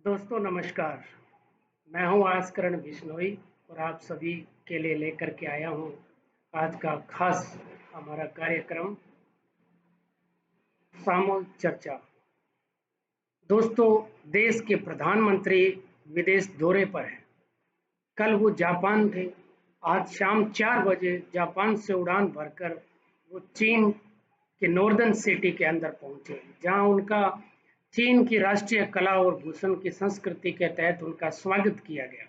दोस्तों नमस्कार। मैं हूं आस्करण बिश्नोई और आप सभी के लिए लेकर के आया हूं आज का खास हमारा कार्यक्रम सामूहिक चर्चा। दोस्तों, देश के प्रधानमंत्री विदेश दौरे पर हैं। कल वो जापान थे। आज शाम 4 बजे जापान से उड़ान भरकर वो चीन के नॉर्दर्न सिटी के अंदर पहुंचे, जहां उनका चीन की राष्ट्रीय कला और भूषण की संस्कृति के तहत उनका स्वागत किया गया।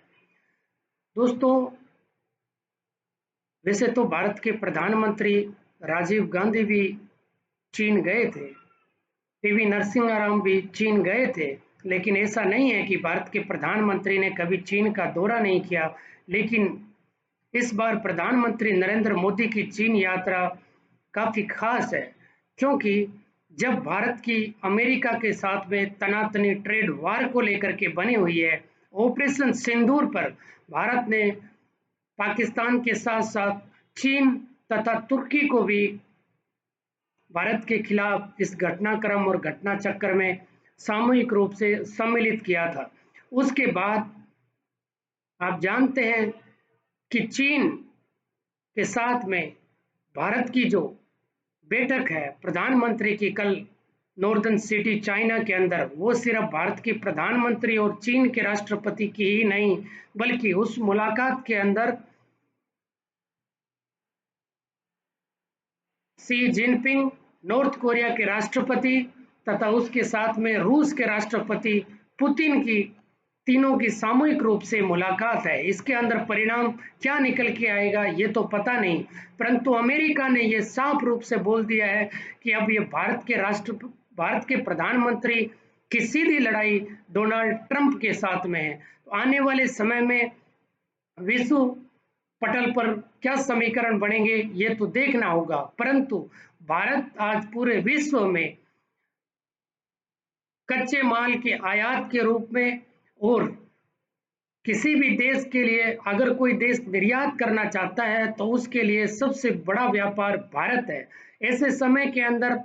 दोस्तों, वैसे तो भारत के प्रधानमंत्री राजीव गांधी भी चीन गए थे, पीवी नरसिम्हा राव भी चीन गए थे, लेकिन ऐसा नहीं है कि भारत के प्रधानमंत्री ने कभी चीन का दौरा नहीं किया। लेकिन इस बार प्रधानमंत्री नरेंद्र मोदी की चीन यात्रा काफी खास है, क्योंकि जब भारत की अमेरिका के साथ में तनातनी ट्रेड वार को लेकर के बनी हुई है, ऑपरेशन सिंदूर पर भारत ने पाकिस्तान के साथ साथ चीन तथा तुर्की को भी भारत के खिलाफ इस घटनाक्रम और घटना चक्र में सामूहिक रूप से सम्मिलित किया था। उसके बाद आप जानते हैं कि चीन के साथ में भारत की जो बैठक है प्रधानमंत्री की कल नॉर्दर्न सिटी चाइना के अंदर, वो सिर्फ भारत के प्रधानमंत्री और चीन के राष्ट्रपति की ही नहीं, बल्कि उस मुलाकात के अंदर शी जिनपिंग नॉर्थ कोरिया के राष्ट्रपति तथा उसके साथ में रूस के राष्ट्रपति पुतिन की तीनों की सामूहिक रूप से मुलाकात है। इसके अंदर परिणाम क्या निकल के आएगा ये तो पता नहीं, परंतु अमेरिका ने ये साफ रूप से बोल दिया है कि अब ये भारत के प्रधानमंत्री की सीधी लड़ाई डोनाल्ड ट्रंप के साथ में है। तो आने वाले समय में विश्व पटल पर क्या समीकरण बनेंगे ये तो देखना होगा, परंतु भारत आज पूरे विश्व में कच्चे माल के आयात के रूप में और किसी भी देश के लिए अगर कोई देश निर्यात करना चाहता है तो उसके लिए सबसे बड़ा व्यापार भारत है। ऐसे समय के अंदर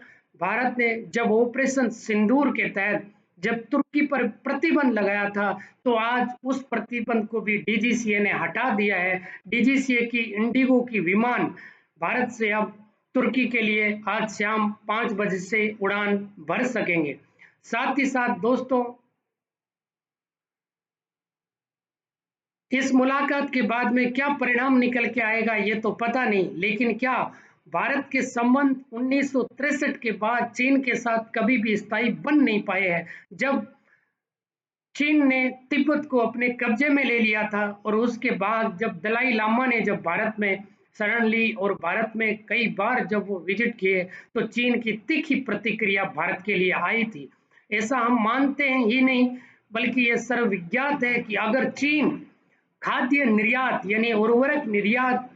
भारत ने जब ऑपरेशन सिंदूर के तहत जब तुर्की पर प्रतिबंध लगाया था, तो आज उस प्रतिबंध को भी डीजीसीए ने हटा दिया है। डीजीसीए की इंडिगो की विमान भारत से अब तुर्की के लिए आज शाम 5 बजे से उड़ान भर सकेंगे। साथ ही साथ दोस्तों, इस मुलाकात के बाद में क्या परिणाम निकल के आएगा ये तो पता नहीं, लेकिन क्या भारत के संबंध 1963 के बाद चीन के साथ कभी भी स्थायी बन नहीं पाए हैं। जब चीन ने तिब्बत को अपने कब्जे में ले लिया था और उसके बाद जब दलाई लामा ने जब भारत में शरण ली और भारत में कई बार जब वो विजिट किए, तो चीन की तीखी प्रतिक्रिया भारत के लिए आई थी। ऐसा हम मानते हैं ही नहीं, बल्कि ये सर्वविज्ञात है कि अगर चीन खाद्य निर्यात यानी उर्वरक निर्यात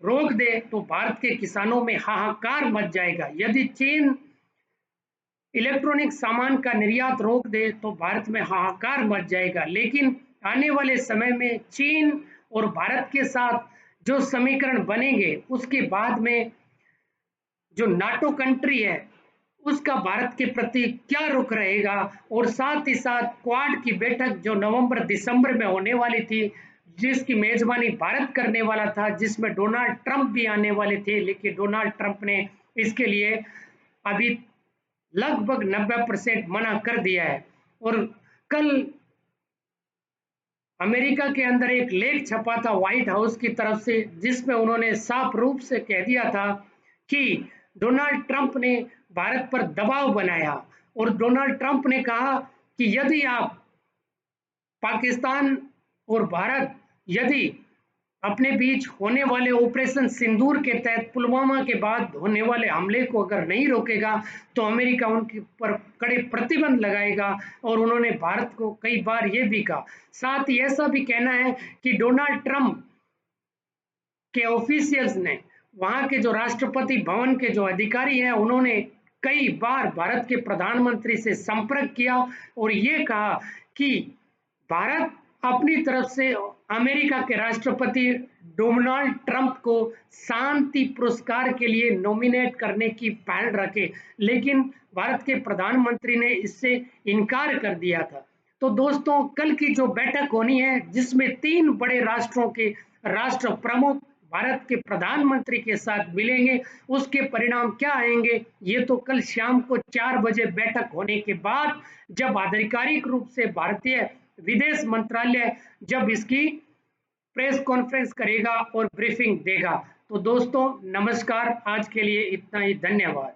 रोक दे तो भारत के किसानों में हाहाकार मच जाएगा। यदि चीन इलेक्ट्रॉनिक सामान का निर्यात रोक दे तो भारत में हाहाकार मच जाएगा। लेकिन आने वाले समय में चीन और भारत के साथ जो समीकरण बनेंगे, उसके बाद में जो नाटो कंट्री है उसका भारत के प्रति क्या रुख रहेगा, और साथ ही साथ क्वाड की बैठक जो नवंबर दिसंबर में होने वाली थी, जिसकी मेजबानी भारत करने वाला था, जिसमें डोनाल्ड ट्रंप भी आने वाले थे, लेकिन डोनाल्ड ट्रंप ने इसके लिए अभी लगभग 90% मना कर दिया है। और कल अमेरिका के अंदर एक लेख छपा था व्हाइट हाउस की तरफ से, जिसमें उन्होंने साफ रूप से कह दिया था कि डोनाल्ड ट्रंप ने भारत पर दबाव बनाया, और डोनाल्ड ट्रंप ने कहा कि यदि आप पाकिस्तान और भारत यदि अपने बीच होने वाले ऑपरेशन सिंदूर के तहत पुलवामा के बाद होने वाले हमले को अगर नहीं रोकेगा तो अमेरिका उनके पर कड़े प्रतिबंध लगाएगा। और उन्होंने भारत को कई बार ये भी कहा। साथ ही ऐसा भी कहना है कि डोनाल्ड ट्रंप के ऑफिशियल्स ने, वहां के जो राष्ट्रपति भवन के जो अधिकारी हैं, उन्होंने कई बार भारत के प्रधानमंत्री से संपर्क किया और ये कहा कि भारत अपनी तरफ से अमेरिका के राष्ट्रपति डोनाल्ड ट्रंप को शांति पुरस्कार के लिए नॉमिनेट करने की पहल रखे, लेकिन भारत के प्रधानमंत्री ने इससे इनकार कर दिया था। तो दोस्तों कल की जो बैठक होनी है जिसमें 3 बड़े राष्ट्रों के राष्ट्र प्रमुख भारत के प्रधानमंत्री के साथ मिलेंगे, उसके परिणाम क्या आएंगे ये तो कल शाम को 4 बजे बैठक होने के बाद जब आधिकारिक रूप से भारतीय विदेश मंत्रालय जब इसकी प्रेस कॉन्फ्रेंस करेगा और ब्रीफिंग देगा। तो दोस्तों नमस्कार, आज के लिए इतना ही, धन्यवाद।